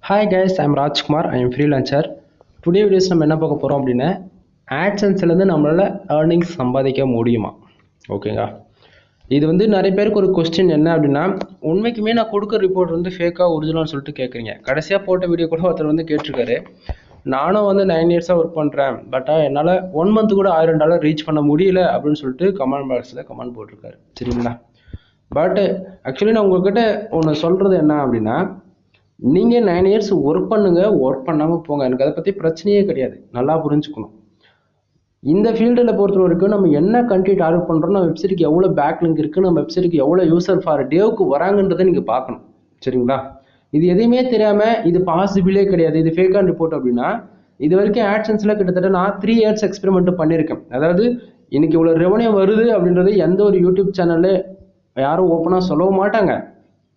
Hi guys, I'm Rajkumar. I am freelancer. Today videos நம்ம என்ன பார்க்க போறோம் அப்படின்னா AdSenseல இருந்து நம்மளால earnings சம்பாதிக்க முடியுமா? ஓகேங்களா? இது வந்து நிறைய பேருக்கு ஒரு கொஸ்டின் என்ன அப்படின்னா உண்மைக்குமே நான் கொடுக்குற ரிப்போர்ட் வந்து ஃபேக்கா ஒரிஜினல் சொல்லிட்டு கேட்குறீங்க. கடைசியாக போட்ட வீடியோ கூட ஒருத்தர் வந்து கேட்டிருக்காரு. நானும் வந்து 9 இயர்ஸாக ஒர்க் பண்ணுறேன், பட் என்னால் 1 மந்த் கூட $1000 ரீச் பண்ண முடியல அப்படின்னு சொல்லிட்டு கமெண்ட் பாக்ஸில் கமெண்ட் போட்டிருக்காரு. சரிங்களா? பட் ஆக்சுவலி நான் உங்ககிட்ட ஒன்று சொல்கிறது என்ன அப்படின்னா, நீங்கள் 9 இயர்ஸ் ஒர்க் பண்ணுங்க, ஒர்க் பண்ணாமல் போங்க, எனக்கு அதை பற்றி பிரச்சனையே கிடையாது. நல்லா புரிஞ்சுக்கணும். இந்த ஃபீல்டில் பொறுத்த வரைக்கும் நம்ம என்ன கண்ட்ரி டார்கெட் பண்ணுறோம், நம்ம வெப்சைட்டுக்கு எவ்வளோ பேக் லிங்க் இருக்குது, நம்ம வெப்சைட்டுக்கு எவ்வளோ யூசர் ஃபார் டேவுக்கு வராங்கன்றதை நீங்கள் பார்க்கணும். சரிங்களா? இது எதையுமே தெரியாமல் இது பாசிபிளே கிடையாது, இது ஃபேக்கான ரிப்போர்ட் அப்படின்னா, இது வரைக்கும் ஆட்சன்ஸில் கிட்டத்தட்ட நான் 3 இயர்ஸ் எக்ஸ்பெரிமெண்ட் பண்ணியிருக்கேன். அதாவது இன்னைக்கு இவ்வளோ ரெவன்யூ வருது அப்படின்றது எந்த ஒரு யூடியூப் சேனலில் யாரும் ஓப்பனாக சொல்லவும் மாட்டாங்க.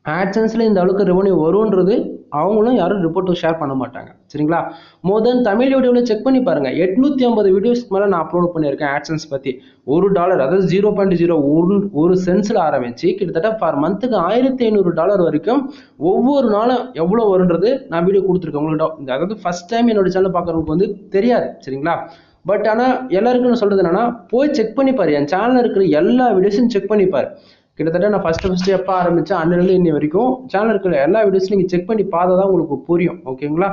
ஆட்சன்ஸில் இந்த அளவுக்கு ரெவன்யூ வரும்ன்றது அவங்களும் யாரும் ரிப்போர்ட்டு ஷேர் பண்ண மாட்டாங்க. சரிங்களா? மோர் தென் தமிழ் வீடியோவில் செக் பண்ணி பாருங்கள், 850 வீடியோஸ்க்கு மேலே நான் அப்லோட் பண்ணியிருக்கேன் ஆட்சன்ஸ் பற்றி. $1 அதாவது 0.01 சென்ஸில் ஆரம்பித்து கிட்டத்தட்ட ஃபார் மந்த்துக்கு $1500 வரைக்கும் ஒவ்வொரு நாளும் எவ்வளோ வருன்றது நான் வீடியோ கொடுத்துருக்கேன் உங்களுக்கு. அதாவது ஃபஸ்ட் டைம் என்னோட சேனல் பார்க்குறவங்களுக்கு வந்து தெரியாது. சரிங்களா? பட் ஆனால் எல்லாருக்கும் நான் சொல்கிறது என்னென்னா, போய் செக் பண்ணிப்பார், என் சேனலில் இருக்கிற எல்லா வீடியோஸும் செக் பண்ணிப்பார். கிட்டத்தட்ட நான் ஃபஸ்ட்டு எப்போ ஆரம்பித்தேன் அன்னிலிருந்து இன்னி வரைக்கும் சேனல் இருக்கிற எல்லா வீடியோஸும் நீங்கள் செக் பண்ணி பார்த்தா தான் உங்களுக்கு புரியும். ஓகேங்களா?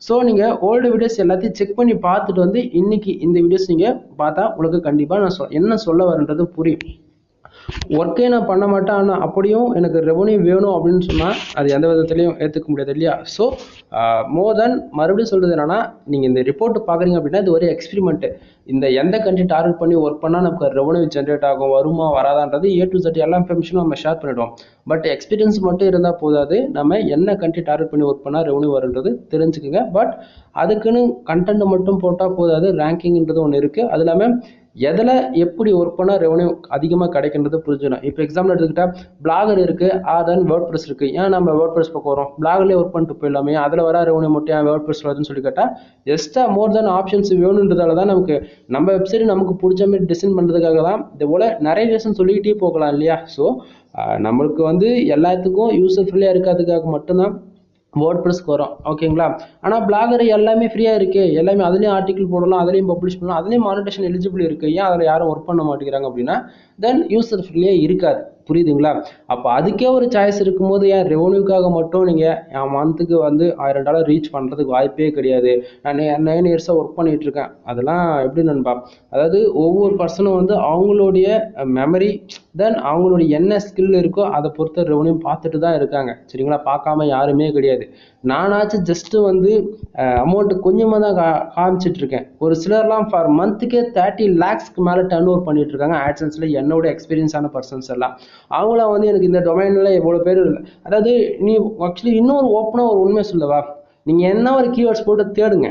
ஸோ நீங்கள் ஓல்டு வீடியோஸ் எல்லாத்தையும் செக் பண்ணி பார்த்துட்டு வந்து இன்னைக்கு இந்த வீடியோஸ் நீங்கள் பார்த்தா உங்களுக்கு கண்டிப்பாக நான் என்ன சொல்ல வரேன்றது புரியும். ஒர்க்கே நான் பண்ண மாட்டேன், ஆனால் அப்படியும் எனக்கு ரெவன்யூ வேணும் அப்படின்னு சொன்னால் அது எந்த விதத்துலையும் ஏற்றுக்க முடியாது இல்லையா? ஸோ மோர் தென் மறுபடியும் சொல்கிறது என்னென்னா, நீங்கள் இந்த ரிப்போர்ட் பார்க்குறீங்க அப்படின்னா இது ஒரு எக்ஸ்பெரிமெண்ட்டு. இந்த எந்த கண்ட்ரி டார்கெட் பண்ணி ஒர்க் பண்ணால் நமக்கு ரெவன்யூ ஜென்ரேட் ஆகும், வருமா வராதான்றது A to Z எல்லா இன்ஃபர்மேஷனும் நம்ம ஷேர் பண்ணிவிடுவோம். பட் எக்ஸ்பீரியன்ஸ் மட்டும் இருந்தால் போதாது, நம்ம என்ன கண்ட்ரி டார்கெட் பண்ணி ஒர்க் பண்ணால் ரெவன்யூ வருன்றது தெரிஞ்சுக்குங்க. பட் அதுக்குன்னு கண்டென்ட் மட்டும் போட்டால் போதாது, ரேங்கிங்ன்றது ஒன்று இருக்குது. அது இல்லாமல் எதில் எப்படி ஒர்க் பண்ணால் ரெவன்யூ அதிகமாக கிடைக்கின்றது புரிஞ்சுக்கணும். இப்போ எக்ஸாம்பிள் எடுத்துக்கிட்டால் பிளாகர் இருக்குது, தென் வேர்ட் ப்ரெஸ் இருக்குது. ஏன் நம்ம வேர்ட் ப்ரெஸ் பக்கம் வரோம், பிளாகர்லேயே ஒர்க் பண்ணிட்டு போயிடலாமே, அதில் வர ரெவன்யூ மட்டும் ஏன் வேர்ட் ப்ரெஸ் வருதுன்னு சொல்லி கேட்டால் எக்ஸ்ட்ரா மோர் தென் ஆப்ஷன்ஸ் வேணுன்றதால தான் நமக்கு நம்ம வெப்சைட் நமக்கு பிடிச்ச மாதிரி டிசைன் பண்ணுறதுக்காக தான் இது போல் நிறைய ரீசன் சொல்லிக்கிட்டே போகலாம் இல்லையா? ஸோ நம்மளுக்கு வந்து எல்லாத்துக்கும் யூசர் ஃப்ரீயாக இருக்கிறதுக்காக மட்டும்தான் வேர்ட் ப்ரெஸ்க்கு வரும். ஓகேங்களா? ஆனால் பிளாகர் எல்லாமே ஃப்ரீயாக இருக்குது, எல்லாமே அதுலேயும் ஆர்டிக்கல் போடலாம், அதுலேயும் பப்ளிஷ் பண்ணலாம், அதுலேயும் மானிட்டேஷன் எலிஜிபிள் இருக்குது. ஏன் அதில் யாரும் ஒர்க் பண்ண மாட்டேங்கிறாங்க அப்படின்னா தென் யூசர் ஃப்ரீயாக இருக்காது. புரியுதுங்களா? அப்போ அதுக்கே ஒரு சாய்ஸ் இருக்கும்போது ஏன் ரெவன்யூக்காக மட்டும் நீங்கள் என் மந்த்துக்கு வந்து $1000 ரீச் பண்ணுறதுக்கு வாய்ப்பே கிடையாது. நான் 9 இயர்ஸாக ஒர்க் பண்ணிகிட்டு இருக்கேன். அதெல்லாம் எப்படி நண்பா, அதாவது ஒவ்வொரு பர்சனும் வந்து அவங்களுடைய மெமரி தென் அவங்களுடைய என்ன ஸ்கில் இருக்கோ அதை பொறுத்த ரெவன்யூ பார்த்துட்டு தான் இருக்காங்க. சரிங்களா? பார்க்காம யாருமே கிடையாது. நானாச்சும் ஜஸ்ட்டு வந்து அமௌண்ட்டு கொஞ்சமாக தான் காமிச்சிட்டு இருக்கேன். ஒரு சிலர்லாம் ஃபார் மந்த்துக்கே 30 lakhsக்கு மேலே டர்ன் ஓவர் பண்ணிட்டு இருக்காங்க ஆட்சன்ஸில். என்னோட எக்ஸ்பீரியன்ஸான பர்சன்ஸ் எல்லாம் அவங்களாம் வந்து எனக்கு இந்த டொமைனில் எவ்வளோ பேர் இல்லை. அதாவது நீ ஆக்சுவலி இன்னொரு ஓப்பனாக ஒரு உண்மை சொல்லவா, நீங்கள் என்ன ஒரு கீவேர்ட்ஸ் போட்டு தேடுங்க,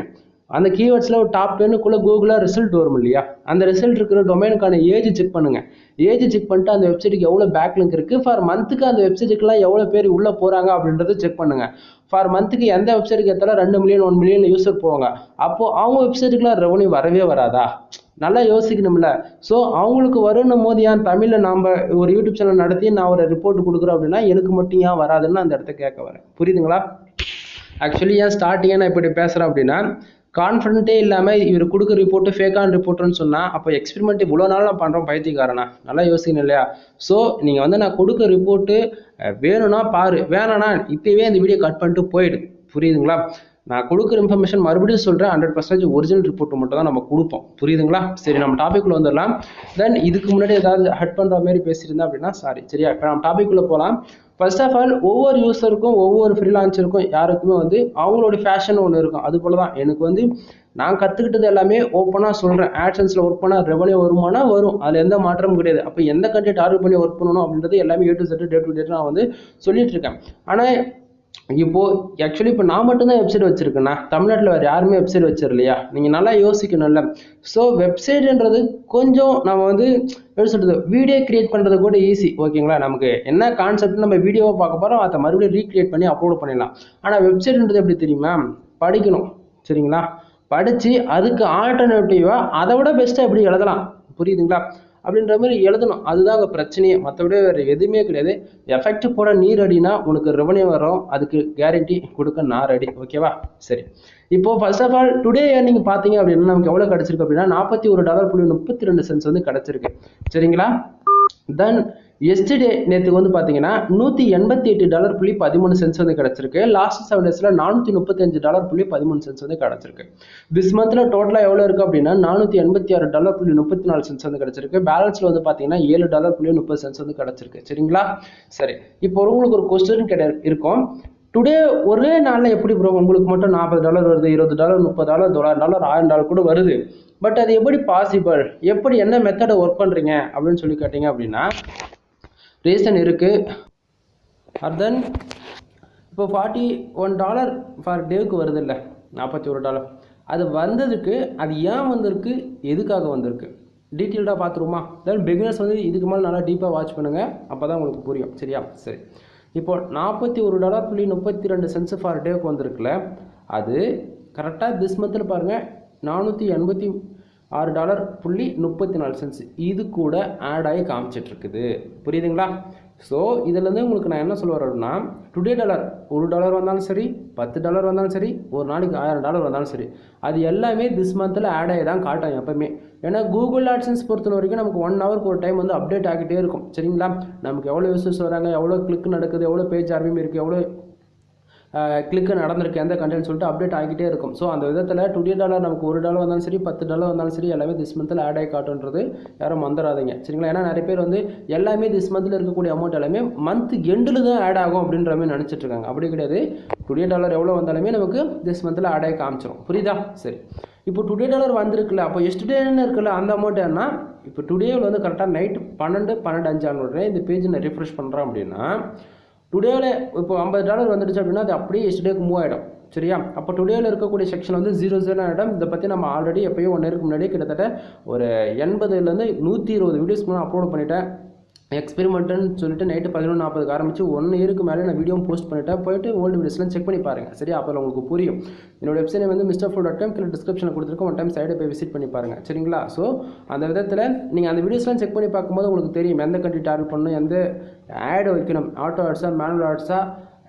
அந்த கீவேர்ட்ஸில் ஒரு டாப் 10க்குள்ளே கூகுளாக ரிசல்ட் வரும் இல்லையா? அந்த ரிசல்ட் இருக்கிற டொமைனுக்கான ஏஜ் செக் பண்ணுங்கள். ஏஜ் செக் பண்ணிட்டு அந்த வெப்சைட்டுக்கு எவ்வளோ பேக் லிங்க் இருக்குது, ஃபார் மந்த்துக்கு அந்த வெப்சைட்டுக்குலாம் எவ்வளோ பேர் உள்ளே போகிறாங்க அப்படின்றத செக் பண்ணுங்கள். ஃபார் மந்த்துக்கு எந்த வெப்சைட்டுக்கு எடுத்தாலும் 2 மில்லியன் 1 மில்லியன் யூசர் போவாங்க. அப்போது அவங்க வெப்சைட்டுக்குலாம் ரெவன்யூ வரவே வராதா? நல்லா யோசிக்கணும்ல. ஸோ அவங்களுக்கு வரணும் போது ஏன் தமிழில் நாம் ஒரு யூடியூப் சேனல் நடத்தி நான் ஒரு ரிப்போர்ட் கொடுக்குறோம் அப்படின்னா எனக்கு மட்டும் ஏன் வராதுன்னு அந்த இடத்த கேட்க வரேன். புரியுதுங்களா? ஆக்சுவலி ஏன் ஸ்டார்டிங்கே நான் இப்படி பேசுகிறேன் அப்படின்னா, கான்ஃபிடென்ட்டே இல்லாமல் இவர் கொடுக்குற ரிப்போர்ட்டு ஃபேக்கான ரிப்போர்ட்டுன்னு சொன்னால் அப்போ எக்ஸ்பெரிமெண்ட் இவ்வளோ நாள் நான் பண்ணுறோம் பைத்தியக்காரனா? நல்லா யோசிக்கணும் இல்லையா? ஸோ நீங்கள் வந்து நான் கொடுக்குற ரிப்போர்ட்டு வேணும்னா பாரு, வேணான்னா இப்போவே இந்த வீடியோ கட் பண்ணிட்டு போயிடு. புரியுதுங்களா? நான் கொடுக்குற இன்ஃபர்மேஷன் மறுபடியும் சொல்கிறேன், 100% ஒரிஜினல் ரிப்போர்ட் மட்டும் தான் நம்ம கொடுப்போம். புரியுதுங்களா? சரி, நம்ம டாபிக்குள்ளே வந்துடலாம். தென் இதுக்கு முன்னாடி ஏதாவது ஹட் பண்ணுற மாதிரி பேசியிருந்தேன் அப்படின்னா சாரி. சரியா? இப்போ நம்ம டாபிக்குள்ளே போகலாம். ஃபர்ஸ்ட் ஆஃப் ஆல் ஒவ்வொரு யூஸருக்கும் ஒவ்வொரு ஃப்ரீலான்சருக்கும் யாருக்குமே வந்து அவங்களோட ஃபேஷன் ஒன்று இருக்கும். அது போல தான் எனக்கு வந்து நான் கற்றுக்கிட்டது எல்லாமே ஓப்பனாக சொல்கிறேன். ஆட்சன்ஸில் ஒர்க் பண்ணால் ரெவன்யூ வருமானா வரும், அதில் எந்த மாற்றமும் கிடையாது. அப்போ எந்த கண்ட்ரி டார்கெட் பண்ணி ஒர்க் பண்ணணும் அப்படின்றது எல்லாமே A to Z day to day நான் வந்து சொல்லிட்டு இருக்கேன். ஆனால் இப்போது ஆக்சுவலி இப்போ நான் மட்டும்தான் வெப்சைட் வச்சுருக்கேன்னா, தமிழ்நாட்டில் வேறு யாருமே வெப்சைட் வச்சிடலையா? நீங்கள் நல்லா யோசிக்கணும்ல. ஸோ வெப்சைட்டுன்றது கொஞ்சம் நம்ம வந்து எப்படி சொல்கிறது, வீடியோ கிரியேட் பண்ணுறது கூட ஈஸி. ஓகேங்களா? நமக்கு என்ன கான்செப்ட் நம்ம வீடியோவை பார்க்க போகிறோம், அதை மறுபடியும் ரீக்ரியேட் பண்ணி அப்லோட் பண்ணிடலாம். ஆனால் வெப்சைட்ன்றது எப்படி தெரியுமா? படிக்கணும். சரிங்களா? படித்து அதுக்கு ஆல்டர்னேட்டிவாக அதை விட பெஸ்ட்டாக எப்படி எழுதலாம். புரியுதுங்களா? அப்படின்ற மாதிரி எழுதணும். அதுதான் அங்கே பிரச்சனையே, மற்றபடி வேறு எதுவுமே கிடையாது. எஃபெக்ட் போட நீ ரெடினா உனக்கு ரெவன்யூ வரும், அதுக்கு கேரண்டி கொடுக்க நான் ரெடி. ஓகேவா? சரி, இப்போ first of all today earning பார்த்தீங்க அப்படின்னா நமக்கு எவ்வளோ கிடச்சிருக்கு அப்படின்னா $41.32 வந்து கிடச்சிருக்கு. சரிங்களா? தென் எஸ்டே நேற்றுக்கு வந்து பார்த்தீங்கன்னா $188.13 வந்து கிடச்சிருக்கு. லாஸ்ட் 7 டேஸில் $435.13 வந்து கிடச்சிருக்கு. திஸ் மந்த்தில் டோட்டலாக எவ்வளோ இருக்குது அப்படின்னா $486.34 வந்து கிடச்சிருக்கு. பேலன்ஸில் வந்து பார்த்தீங்கன்னா $7.30 வந்து கிடச்சிருக்கு. சரிங்களா? சரி, இப்போ உங்களுக்கு ஒரு கொஸ்டின் இருக்கும். டுடே ஒரே நாளில் எப்படி ப்ரோ உங்களுக்கு மட்டும் $40 வருது, $20, $30, $100, $1000 கூட வருது, பட் அது எப்படி பாசிபிள், எப்படி என்ன மெத்தடை ஒர்க் பண்ணுறீங்க அப்படின்னு சொல்லி கேட்டீங்க அப்படின்னா ரீசன் இருக்குது. தென் இப்போ $41 ஃபார் டேவுக்கு வருது இல்லை, $41, அது வந்ததுக்கு அது ஏன் வந்திருக்கு, எதுக்காக வந்திருக்கு, டீட்டெயில்டாக பார்த்துருமா? தென் பிகினர்ஸ் வந்து இதுக்கு மேலே நல்லா டீப்பாக வாட்ச் பண்ணுங்கள், அப்போ தான் உங்களுக்கு புரியும். சரியா? சரி, இப்போ $41.32 ஃபார் டேவுக்கு வந்திருக்குல்ல, அது கரெக்டாக திஸ் மந்தில் பாருங்கள் $486.34 இது கூட ஆட் ஆகி காமிச்சிட்ருக்குது. புரியுதுங்களா? ஸோ இதுலேருந்து உங்களுக்கு நான் என்ன சொல்ல வரேன்னா, டுடே டாலர் $1 வந்தாலும் சரி, $10 வந்தாலும் சரி, ஒரு நாளைக்கு $1000 வந்தாலும் சரி, அது எல்லாமே திஸ் மந்தில் ஆட் ஆகி தான் காட்டும் எப்போவுமே. ஏன்னா கூகுள் ஆட்சன்ஸ் பொறுத்த வரைக்கும் நமக்கு 1 ஹவருக்கு ஒரு டைம் வந்து அப்டேட் ஆகிட்டே இருக்கும். சரிங்களா? நமக்கு எவ்வளோ யூசர்ஸ் வராங்க, எவ்வளோ கிளிக் நடக்குது, எவ்வளோ பேஜ் ஆர்வியும் இருக்குது, எவ்வளோ கிளிக்கு நடந்திருக்கு, எந்த கண்டென்ட் சொல்லிட்டு அப்டேட் ஆகிட்டே இருக்கும். ஸோ அந்த விதத்தில் டுடே டாலர் நமக்கு $1 வந்தாலும் சரி, $10 வந்தாலும் சரி, எல்லாமே திஸ் மந்தில் ஆட் ஆகி காட்டுன்றது யாரும் மறந்துடாதீங்க. சரிங்களா? ஏன்னா நிறைய பேர் வந்து எல்லாமே திஸ் மந்தில் இருக்கக்கூடிய அமௌண்ட் எல்லாமே மந்த் எண்டில் தான் ஆட் ஆகும் அப்படின்ற மாதிரி நினச்சிட்டு இருக்காங்க. அப்படி கிடையாது. டுடே டாலர் எவ்வளோ வந்தாலுமே நமக்கு திஸ் மந்தில் ஆட் ஆகி காமிச்சிடும். புரியுதா? சரி, இப்போ டுடே டாலர் வந்திருக்குல்ல, அப்போ எஸ்டேன்னு இருக்குல்ல, அந்த அமௌண்ட் என்ன, இப்போ டுடேவில் வந்து கரெக்டாக நைட்டு 12:5 ஆன இந்த பேஜ் நான் ரிஃப்ரெஷ் பண்ணுறேன் அப்படின்னா டுடேவில் இப்போ $50 வந்துடுச்சு அப்படின்னா அது அப்படியே எஸ்டேக்கு மூவ் ஆகிடும். சரியா? அப்போ டுடேவில் இருக்கக்கூடிய செக்ஷன் வந்து 00 ஆகிடும். இதை பற்றி நம்ம ஆல்ரெடி எப்போயோ 1 இயருக்கு முன்னாடியே கிட்டத்தட்ட ஒரு 80லேருந்து 120 வீடியோஸ் மூலம் அப்லோட் பண்ணிட்டேன். எக்ஸ்பெரிமெண்ட்டுன்னு சொல்லிட்டு நைட்டு 11:40 ஆரம்பிச்சு 1 இயருக்கு மேலே நான் வீடியோ போஸ்ட் பண்ணிட்டேன். போயிட்டு ஓல்டு வீடியோஸ்லாம் செக் பண்ணி பாருங்கள். சரியா? அப்போ உங்களுக்கு புரியும். என்னோட வெப்சைட் வந்து mrfood.com கீழே டிஸ்கிரிப்ஷனில் கொடுத்துருக்கோம். 1 டைம் சைடை போய் விசிட் பண்ணி பாருங்கள். சரிங்களா? ஸோ அந்த விதத்தில் நீங்கள் அந்த வீடியோஸ்லாம் செக் பண்ணி பார்க்கும்போது உங்களுக்கு தெரியும் எந்த கண்ட்ரி டார்கெட் பண்ணணும், எந்த ஆட் வைக்கணும், ஆட்டோ ஆட்ஸா மேனுவல் ஆட்ஸா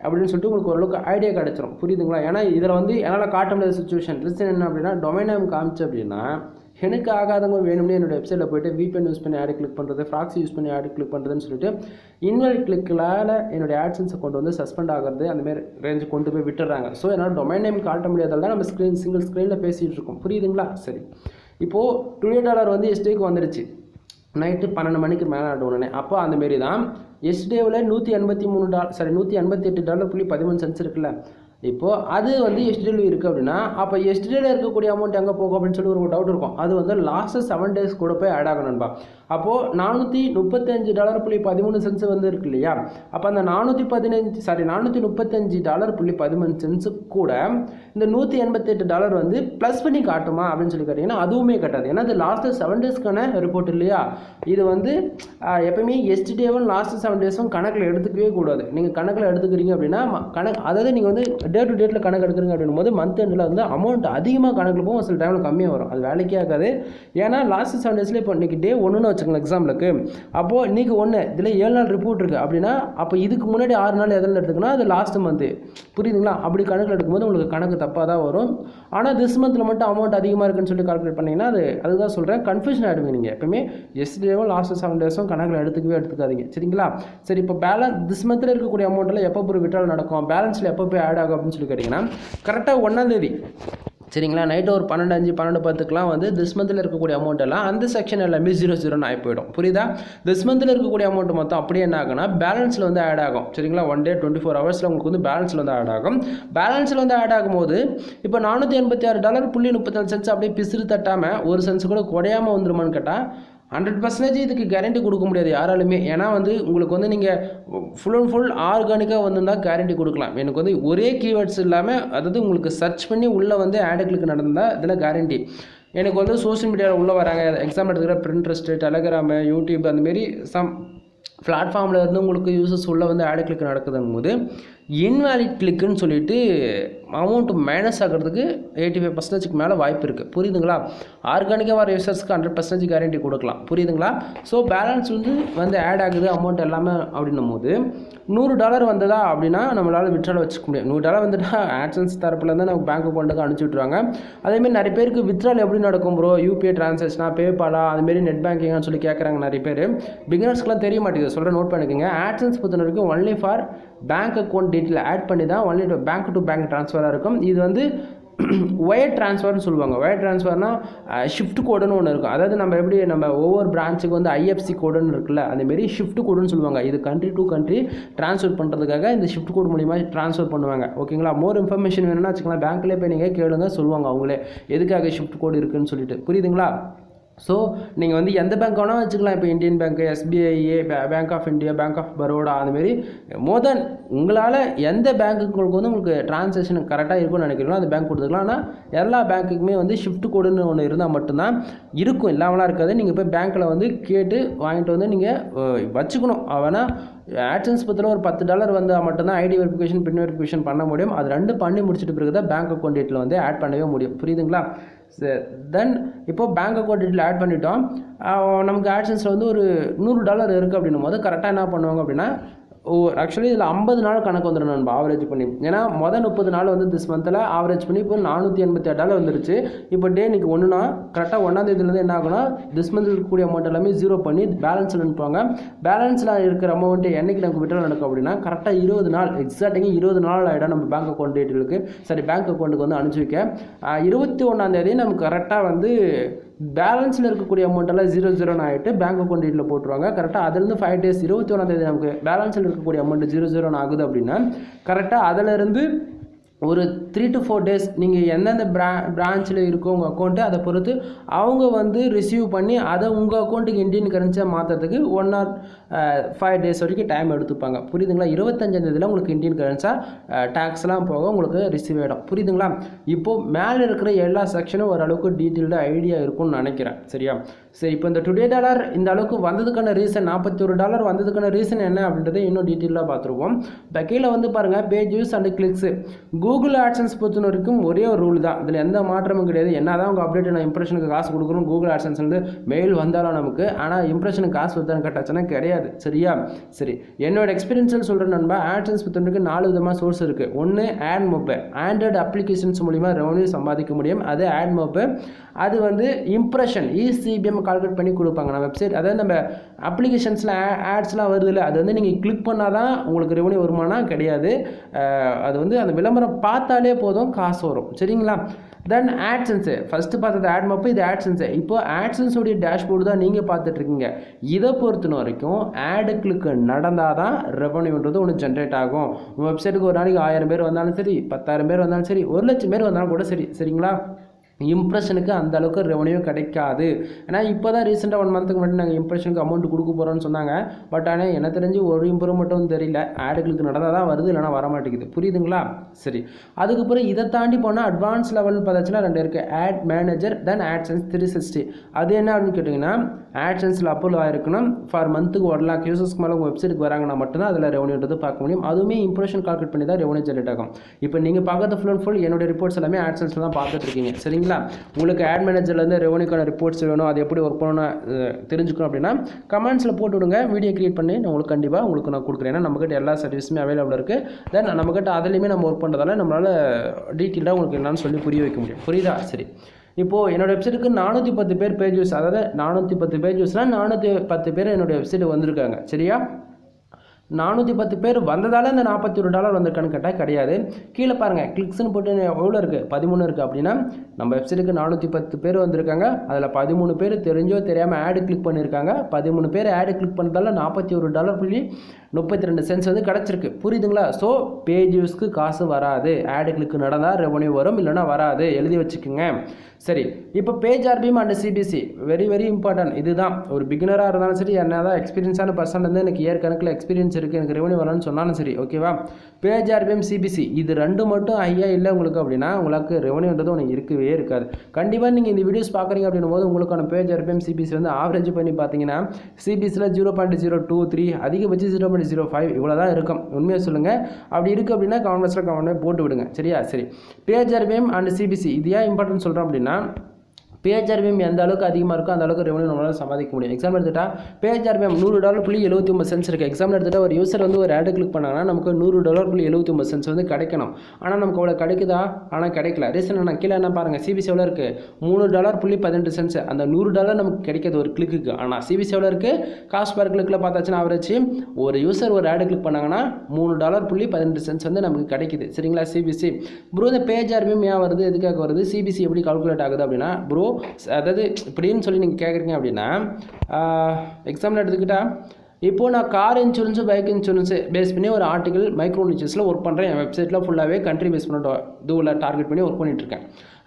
அப்படின்னு சொல்லிட்டு உங்களுக்கு ஓரளவுக்கு ஐடியா கிடச்சிரும். புரியுதுங்களா? ஏன்னா இதில் வந்து என்னால் காட்ட முடியாத சுச்சுவேஷன். ரீசன் என்ன அப்படின்னா, டொமைன் நேம் காமிச்சு அப்படின்னா எனக்கு ஆகாதவங்க வேணும்னே என்னோட வெப்சைட்டில் போய்ட்டு VPN யூஸ் பண்ணி ஆட் கிளிக் பண்ணுறது, ப்ராக்ஸி யூஸ் பண்ணி ஆட் கிளிக் பண்ணுறதுன்னு சொல்லிட்டு இன்வாலிட் கிளிக்கலால் என்னுடைய ஆட்சன்ஸை கொண்டு வந்து சஸ்பெண்ட் ஆகிறது, அந்தமாரி ரேஞ்சு கொண்டு போய் விட்டுறாங்க. ஸோ என்னால் டொமைன் நேம் காட்ட முடியாதால் தான் நம்ம சிங்கிள் ஸ்க்ரீனில் பேசிகிட்டு இருக்கோம். புரியுதுங்களா? சரி, இப்போது டுடே டாலர் வந்து எஸ்டேக்கு வந்துடுச்சு நைட்டு 12 மணிக்கு மேலே ஆடணுன்னே. அப்போ அந்தமாரி தான் எஸ்டேவில் $188.13 இருக்குல்ல, இப்போது அது வந்து எஸ்டேவில் இருக்குது அப்படின்னா அப்போ எஸ்டேவில் இருக்கக்கூடிய அமௌண்ட் எங்கே போகும் அப்படின்னு சொல்லி ஒரு டவுட் இருக்கும். அது வந்து லாஸ்ட்டு 7 டேஸ் கூட போய் ஆட் ஆகணும்பா. அப்போது $435.13 வந்து இருக்கு இல்லையா, அப்போ அந்த $435.13 கூட இந்த $188 வந்து ப்ளஸ் பண்ணி காட்டுமா அப்படின்னு சொல்லி கேட்டிங்கன்னா அதுவுமே கட்டாது. ஏன்னா அது லாஸ்ட்டு 7 டேஸ்க்கான ரிப்போர்ட் இல்லையா. இது வந்து எப்பவுமே எஸ்டேவும் லாஸ்ட்டு 7 டேஸும் கணக்கில் எடுத்துக்கவே கூடாது. நீங்கள் கணக்கில் எடுத்துக்கிறீங்க அப்படின்னா அதாவது நீங்கள் வந்து டே டு டேட்டில் கணக்கு எடுக்கிறீங்க அப்படின்னும் போது மந்த் எண்டில் வந்து அமௌண்ட் அதிகமாக கணக்கில் போகும், சில டைமில் கம்மியாக வரும். அது வேலைக்கே ஆகாது. ஏன்னா லாஸ்ட் 7 டேஸில் இப்போ இன்றைக்கி டே 1ன்னு வச்சுக்கோங்க எக்ஸாம்பிளுக்கு. அப்போது இன்றைக்கி 1 இதில் 7 நாள் ரிப்போர்ட் இருக்குது அப்படின்னா அப்போ இதுக்கு முன்னாடி 6 நாள் எதில் எடுத்துக்கணும், அது லாஸ்ட் மந்த்து. புரியுதுங்களா? அப்படி கணக்கில் எடுக்கும்போது உங்களுக்கு கணக்கு தப்பாக தான் வரும். ஆனால் திஸ் மந்தில் மட்டும் அமௌண்ட் அதிகமாக இருக்குன்னு சொல்லி கால்குலேட் பண்ணிங்கன்னா அதுதான் சொல்கிறேன், கன்ஃபியூஷன் ஆகிடுவீங்க. நீங்கள் எப்பவுமே எஸ்டேவும் லாஸ்ட் 7 டேஸும் கணக்கில் எடுத்துக்காதீங்க. சரிங்களா? சரி, இப்போ பேலன்ஸ் திஸ் மந்தில் இருக்கக்கூடிய அமௌண்ட்டில் எப்போ ஒரு விட்ரால் நடக்கும், பேலன்ஸில் எப்போ போய் ஆட் ஆகும் அப்படின்னு சொல்லி கேட்டிங்கன்னா கரெக்டாக 1ஆம் தேதி. சரிங்களா? நைட்டு ஒரு 12:05 12:10 வந்து திஸ் மந்தில் இருக்கக்கூடிய அமௌண்ட் எல்லாம் அந்த செக்ஷன் எல்லாமே 00 ஆகி போயிடும். புரியுதா? திஸ் மந்தில் இருக்கக்கூடிய அமௌண்ட் மொத்தம் அப்படியே என்ன ஆகும்னா பேலன்ஸில் வந்து ஆட் ஆகும். சரிங்களா? 1 டே 24 ஹவர்ஸில் உங்களுக்கு வந்து பேலன்ஸில் வந்து ஆட் ஆகும். பேலன்ஸில் வந்து ஆட் ஆகும்போது இப்போ $486.34 அப்படியே பிசிறு தட்டாமல் ஒரு சென்ஸ் கூட குறையாமல் வந்துருமான்னு கேட்டால் 100% இதுக்கு கேரண்டி கொடுக்க முடியாது யாராலுமே. ஏன்னா வந்து உங்களுக்கு வந்து நீங்கள் ஃபுல் அண்ட் ஃபுல் ஆர்கானிக்காக வந்திருந்தால் கேரண்டி கொடுக்கலாம். எனக்கு வந்து ஒரே கீவேர்ட்ஸ் இல்லாமல் அதாவது உங்களுக்கு சர்ச் பண்ணி உள்ளே வந்து ஆட் கிளிக் நடந்தால் இதில் கேரண்டி. எனக்கு வந்து சோஷியல் மீடியாவில் உள்ளே வராங்க, எக்ஸாம்பிள் எடுத்துக்கிற பிரிண்ட்ரெஸ்ட், டெலகிராமு, யூடியூப், அந்தமாரி சம் பிளாட்ஃபார்மில் இருந்து உங்களுக்கு யூசர்ஸ் உள்ளே வந்து ஆட் கிளிக் நடக்குதுங்கும் போது இன்வாலிட் கிளிக்குன்னு சொல்லிட்டு அமௌண்ட் மைனஸ் ஆகிறதுக்கு 85% மேலே வாய்ப்பு இருக்குது. புரியுதுங்களா? ஆர்கானிக்காக வர யூசர்ஸ்க்கு 100% கேரண்டி கொடுக்கலாம். புரியுதுங்களா? ஸோ பேலன்ஸ் வந்து ஆட் ஆகுது அமௌண்ட் எல்லாமே அப்படின்னும் போது $100 வந்ததா அப்படின்னா நம்மளால் விட்ரால் வச்சுக்க முடியும். $100 வந்துட்டா ஆட்சன்ஸ் தரப்புலேருந்து நமக்கு பேங்க் அக்கௌண்ட்டுக்கு அனுப்பிச்சி விட்ருவாங்க. அதேமாதிரி நிறைய பேருக்கு வித்ரால் எப்படி நடக்கும் ப்ரோ, யூபிஐ ட்ரான்சாக்ஷனா, பேபாலா, அதுமாரி நெட் பேங்கிங்னு சொல்லி கேட்குறாங்க நிறைய பேர். பிகினர்ஸ்க்குலாம் தெரிய மாட்டேங்குது, சொல்கிறேன் நோட் பண்ணிக்கோங்க. ஆட்சன்ஸ் பொறுத்த வரைக்கும் only for bank account detail add பண்ணி தான் ஒன்லி பேங்க் டு பேங்க் ட்ரான்ஸ்ஃபராக இருக்கும். இது வந்து ஒயர் ட்ரான்ஸ்ஃபர்னு சொல்லுவாங்க. ஒயர் ட்ரான்ஸ்ஃபர்னால் ஷிஃப்ட் கோடுன்னு ஒன்று இருக்கும். அதாவது நம்ம எப்படி நம்ம ஒவ்வொரு பிரான்ச்சுக்கு வந்து ஐஎஃப்சி கோடுன்னு இருக்குல்ல, அந்தமாரி ஷிஃப்ட் கோடுன்னு சொல்லுவாங்க. இது கண்ட்ரி டு கண்ட்ரி ட்ரான்ஸ்ஃபர் பண்ணுறதுக்காக இந்த ஷிஃப்ட் கோடு மூலிமா ட்ரான்ஸ்ஃபர் பண்ணுவாங்க. ஓகேங்களா? மோர் இன்ஃபர்மேஷன் வேணும்னா வச்சுக்கலாம், பேங்க்லேயே போய் நீங்கள் கேளுங்க, சொல்லுவாங்க அவங்களே எதுக்காக ஷிஃப்ட் கோடு இருக்குதுன்னு சொல்லிட்டு. புரியுதுங்களா? ஸோ நீங்கள் வந்து எந்த பேங்க் வேணால் வச்சுக்கலாம். இப்போ இந்தியன் பேங்க்கு, எஸ்பிஐஏ, bank of India, bank of Baroda, அதுமாரி மோர் உங்களால் எந்த பேங்க்குக்கு வந்து உங்களுக்கு ட்ரான்சாக்ஷன் கரெக்டாக இருக்கும்னு நினைக்கிறீங்களோ அந்த பேங்க் கொடுத்துக்கலாம். ஆனால் எல்லா பேங்க்குக்குமே வந்து ஷிஃப்ட் கோடுன்னு ஒன்று இருந்தால் மட்டும்தான் இருக்கும், இல்லாமலாம் இருக்காது. நீங்கள் போய் பேங்க்கில் வந்து கேட்டு வாங்கிட்டு வந்து நீங்கள் வச்சுக்கணும். வேணால் ஆட்சன்ஸ் பற்றில ஒரு $10 வந்தால் மட்டும்தான் ஐடி வெரிஃபிகேஷன், பின் வெரிஃபிகேஷன் பண்ண முடியும். அது ரெண்டு பண்ணி முடிச்சுட்டு பிறகு தான் பேங்க் அக்கௌண்ட் டீட்டில் வந்து ஆட் பண்ணவே முடியும். புரியுதுங்களா? தென் இப்போது பேங்க் அக்கௌண்ட் டீட்டில் ஆட் பண்ணிட்டோம். நமக்கு ஆட்சன்ஸில் வந்து ஒரு $100 இருக்குது அப்படின்னும் போது கரெக்டாக என்ன பண்ணுவாங்க அப்படின்னா, ஆக்சுவலி இதில் 50 நாள் கணக்கு வந்துடும் நம்ம ஆவரேஜ் பண்ணி. ஏன்னா மொதல் 30 நாள் வந்து திஸ் மந்தில் ஆவரேஜ் பண்ணி இப்போ $487 வந்துருச்சு. இப்போ டே இன்றைக்கி ஒன்றுனா கரெக்டாக 1ஆம் தேதியிலேருந்து என்ன ஆகுனா திஸ் மந்தில் இருக்கக்கூடிய அமௌண்ட் எல்லாமே ஜீரோ பண்ணி பேலன்ஸில் அனுப்புவாங்க. பேலன்ஸில் இருக்கிற அமௌண்ட்டு என்றைக்கு நமக்கு விட்ரால் நடக்கும் அப்படின்னா கரெக்டாக 20 நாள், எக்ஸாக்டாக 20 நாள் ஆகிடும் நம்ம பேங்க் அக்கௌண்ட் டீட்டெயிலுக்கு, சரி பேங்க் அக்கௌண்ட்டுக்கு வந்து அனுப்பிச்சி வைக்க. 21ஆம் தேதி நமக்கு கரெக்டாக வந்து பேலன்ஸில் இருக்கக்கூடிய அமௌண்ட்டெல்லாம் 00 ஆகிட்டு பேங்க் அக்கௌண்ட் டீட்டில் போட்டுருவாங்க. கரெக்டாக அதிலிருந்து 5 days 21ஆம் தேதி நமக்கு பேலன்ஸில் இருக்கக்கூடிய அமௌண்ட் 00 ஆகுது அப்படின்னா கரெக்டாக அதிலிருந்து ஒரு 3 to 4 days நீங்கள் எந்தெந்த பிரான்ச்சில் இருக்கோ உங்கள் அக்கௌண்ட்டு அதை பொறுத்து அவங்க வந்து ரிசீவ் பண்ணி அதை உங்கள் அக்கௌண்ட்டுக்கு இந்தியன் கரன்சியாக மாற்றுறதுக்கு 1 or 5 days வரைக்கும் டைம் எடுத்துப்பாங்க. புரியுதுங்களா? 25ஆம் தேதியில் உங்களுக்கு இந்தியன் கரன்சியாக டேக்ஸ்லாம் போக உங்களுக்கு ரிசீவ் ஆகிடும். புரியுதுங்களா? இப்போது மேலே இருக்கிற எல்லா செக்ஷனும் ஓரளவுக்கு டீட்டெயில்டு ஐடியா இருக்கும்னு நினைக்கிறேன். சரியா? சரி, இப்போ இந்த டுடே டாலர் இந்த அளவுக்கு வந்ததுக்கான ரீசன், $41 வந்ததுக்கான ரீசன் என்ன அப்படின்றத இன்னும் டீட்டெயிலாக பார்த்துருவோம். இப்போ கீழே வந்து பாருங்கள், page views and clicks. Google ஆட்சன்ஸ் பொறுத்த வரைக்கும் ஒரே ஒரு ரூல் தான், இதில் எந்த மாற்றமும் கிடையாது. என்ன தான் உங்கள் அப்டேட் நான் இம்ப்ரெஷனுக்கு காசு கொடுக்குறோம், கூகுள் ஆட்சன்ஸ் வந்து மெயில் வந்தாலும் நமக்கு, ஆனால் இம்ப்ரெஷனுக்கு காசு வருதான்னு கேட்டாச்சுன்னா கிடையாது. சரியா? சரி, என்னோட எக்ஸ்பீரியன்ஸில் சொல்கிற நண்பா, ஆட்சன்ஸ் பொறுத்த வரைக்கும் 4 விதமாக சோர்ஸ் இருக்குது. ஒன்று ஆட் மொபைல், ஆண்ட்ராய்டு அப்ளிகேஷன்ஸ் மூலிமா ரெவன்யூ சம்பாதிக்க முடியும். அது ஆட் மொபைல். அது வந்து இம்ப்ரெஷன் இசிபிஎம் கால்குலேட் பண்ணி கொடுப்பாங்க நம்ம வெப்சைட். அதாவது நம்ம அப்ளிகேஷன்ஸில் ஆட்ஸ்லாம் வருது இல்லை, அது வந்து நீங்கள் கிளிக் பண்ணால் தான் உங்களுக்கு ரெவன்யூ வருமானா கிடையாது. அது வந்து அந்த விளம்பரம் பார்த்தாலே போதும், காசு வரும். சரிங்களா? தென் ஆட்சன்ஸு, ஃபஸ்ட்டு பார்த்தது ஆட் மப்பு, இது ஆட்சன்ஸு. இப்போ ஆட்சன்ஸோடைய டேஷ்போர்டு தான் நீங்கள் பார்த்துட்ருக்கீங்க. இதை பொறுத்த வரைக்கும் ஆடு கிளிக் நடந்தால் தான் ரெவன்யூன்றது ஒன்று ஜென்ரேட் ஆகும். உங்கள் வெப்சைட்டுக்கு ஒரு நாளைக்கு 1000 பேர் வந்தாலும் சரி, 10,000 பேர் வந்தாலும் சரி, 1,00,000 பேர் வந்தாலும் கூட சரி. சரிங்களா? இம்ப்ரெஷனுக்கு அந்த அளவுக்கு ரெவன்யூ கிடைக்காது. ஏன்னா இப்போ தான் ரீசெண்டாக 1 மந்த்துக்கு முன்னாடி நாங்கள் இம்ப்ரெஷனுக்கு அமௌண்ட் கொடுக்க போகிறோன்னு சொன்னாங்க. பட் ஆனால் எனக்கு தெரிஞ்சு ஒரு இம்ப்ரூவ்மெண்ட்டும் தெரியல. ஆடுகளுக்கு நடந்தால் தான் வருது, இல்லைனா வர மாட்டேங்குது. புரியுதுங்களா? சரி, அதுக்கப்புறம் இதை தாண்டி போனால் அட்வான்ஸ் லெவல்னு பார்த்தாச்சுன்னா 2 இருக்குது. ஆட் மேனேஜர், தென் ஆட்சன்ஸ் 360. அது என்ன அப்படின்னு கேட்டிங்கன்னா, ஆட்சன்ஸில் அப்ரூவல் ஆகிருக்கணும். ஃபார் மந்த்துக்கு 1 lakh யூசர்ஸ்க்கு மேலே உங்கள் வெப்சைட்டுக்கு வராங்கன்னா மட்டும்தான் அதில் ரெவன்யூன்றது பார்க்க முடியும். அதுவுமே இம்ப்ரெஷன் கால்குலேட் பண்ணி தான் ரெவன்யூ ஜென்ரேட் ஆகும். இப்போ நீங்கள் பார்க்கறது ஃபுல் அண்ட் ஃபுல் என்னுடைய ரிப்போர்ட்ஸ் எல்லாமே ஆட்சன்ஸில் தான் பார்த்துட்டு இருக்கீங்க. சரிங்களா? உங்களுக்கு ஆட் மேனேஜர்லேருந்து ரெவன்யூக்கான ரிப்போர்ட்ஸ் வேணும், அது எப்படி ஒர்க் பண்ணணும்னு தெரிஞ்சுக்கணும் அப்படின்னா கமெண்ட்ஸில் போட்டு விடுங்க. வீடியோ கிரியேட் பண்ணி நான் உங்களுக்கு கண்டிப்பாக உங்களுக்கு நான் கொடுக்குறேன். ஏன்னா நம்மக்கிட்ட எல்லா சர்வீஸுமே அவைலபிள் இருக்குது. தென் நம்மக்கிட்ட அதுலேயுமே நம்ம ஒர்க் பண்ணுறதால நம்மளால் டீட்டெயிலாக உங்களுக்கு என்னன்னு சொல்லி புரிய வைக்க முடியும். புரியுதா? சரி, இப்போது என்னோடய வெப்சைட்டுக்கு 410 பேர் பேஜ் யூஸ், அதாவது 410 பேஜ் யூஸ்னால் 410 பேர் என்னுடைய வெப்சைட்டுக்கு வந்திருக்காங்க. சரியா? 410 பேர் வந்ததால் இந்த $41 வந்திருக்கான்னு கேட்டால் கிடையாது. கீழே பாருங்கள், கிளிக்ஸ்னு போட்டு எவ்வளோ இருக்குது, 13 இருக்குது. அப்படின்னா நம்ம வெப்சைட்டுக்கு 410 பேர் வந்திருக்காங்க. அதில் 13 பேர் தெரிஞ்சோ தெரியாமல் ஆடு கிளிக் பண்ணியிருக்காங்க. 13 பேர் ஆடு கிளிக் பண்ணுறதால $41.32 வந்து கிடச்சிருக்கு. புரியுதுங்களா? ஸோ பேஜ் யூஸ்க்கு காசு வராது. ஆடு கிளிக் நடந்தால் ரெவன்யூ வரும், இல்லைனா வராது. எழுதி வச்சுக்கோங்க. சரி, இப்போ page RPM and CPC very very important. இதுதான் ஒரு பிகினராக இருந்தாலும் சரி, என்ன தான் எக்ஸ்பீரியன்ஸான பர்சன் வந்து எனக்கு கணக்கில் எக்ஸ்பீரியன்ஸ் ரீச் இருக்குது எனக்கு ரெவன்யூ வரலான்னு சொன்னாலும் சரி, ஓகேவா. பேஜ் ஆர்பிஎம் சிபிசி இது ரெண்டு மட்டும் ஹையாக இல்லை உங்களுக்கு அப்படின்னா உங்களுக்கு ரெவன்யூன்றது ஒன்று இருக்கவே இருக்காது. கண்டிப்பாக நீங்கள் இந்த வீடியோஸ் பார்க்குறீங்க அப்படின்னும் போது உங்களுக்கான பேஜ் ஆர்பிஎம் சிபிசி வந்து ஆவரேஜ் பண்ணி பார்த்தீங்கன்னா சிபிசியில் 0.023 அதிகபட்சம் 0.05 இவ்வளோ தான் இருக்கும். உண்மையாக சொல்லுங்கள். அப்படி இருக்குது அப்படின்னா கமெண்ட்ஸில் கமெண்ட் போட்டு விடுங்க. சரியா? சரி, பேஜ் ஆர்பிஎம் அண்ட் சிபிசி இது ஏன் இம்பார்ட்டன்ட் சொல்கிறோம் அப்படின்னா பேஜ் ஆர்பிஎம் எந்த அளவுக்கு அதிகமாக இருக்கோ அந்த அளவுக்கு ரெவன்யூ நம்மளால் சம்பாதிக்க முடியும். எக்ஸாம்பிள் எடுத்துட்டா பேஜ் ஆர்பிஎம் $100.79 இருக்குது. எக்ஸாம்பிள் எடுத்துட்டா ஒரு யூசர் வந்து ஒரு ஆடு கிளிக் பண்ணாங்கன்னா நமக்கு $100.79 வந்து கிடைக்கணும். ஆனால் நமக்கு அவ்வளோ கிடைக்குதா? ஆனால் கிடைக்கல. ரீசன் என்ன? கீழே என்ன பாருங்கள், சிபிசி எவ்வளோ இருக்குது? $3.18. அந்த $100 நமக்கு கிடைக்கிது ஒரு கிளிக்கு. ஆனால் சிபிசி எவ்வளோ இருக்குது? காஸ்ட் பர் கிளிக்கில் பார்த்தாச்சுன்னா ஆவரேஜ் ஒரு யூசர் ஒரு ஆடு கிளிக் பண்ணாங்கன்னா $3.18 வந்து நமக்கு கிடைக்குது. சரிங்களா? சிபிசி ப்ரோ இந்த பேஜ் ஆர்பிஎம் ஏன் வருது, எதுக்காக வருது, சிபிசி எப்படி கால்குலேட் ஆகுது அப்படின்னா ப்ரோ அதாவது இப்படின்னு சொல்லி நீங்கள் கேட்குறீங்க அப்படின்னா எக்ஸாம்பிள் எடுத்துக்கிட்டால் இப்போது நான் car insurance bike insurance base பண்ணி ஒரு ஆர்டிகல் மைக்ரோ நிச்சஸில் ஒர்க் பண்ணுறேன். என் வெப்சைட்டில் ஃபுல்லாகவே கண்ட்ரி பேஸ் பண்ண இதுவில் டார்கெட் பண்ணி ஒர்க் பண்ணிகிட்ருக்கேன்.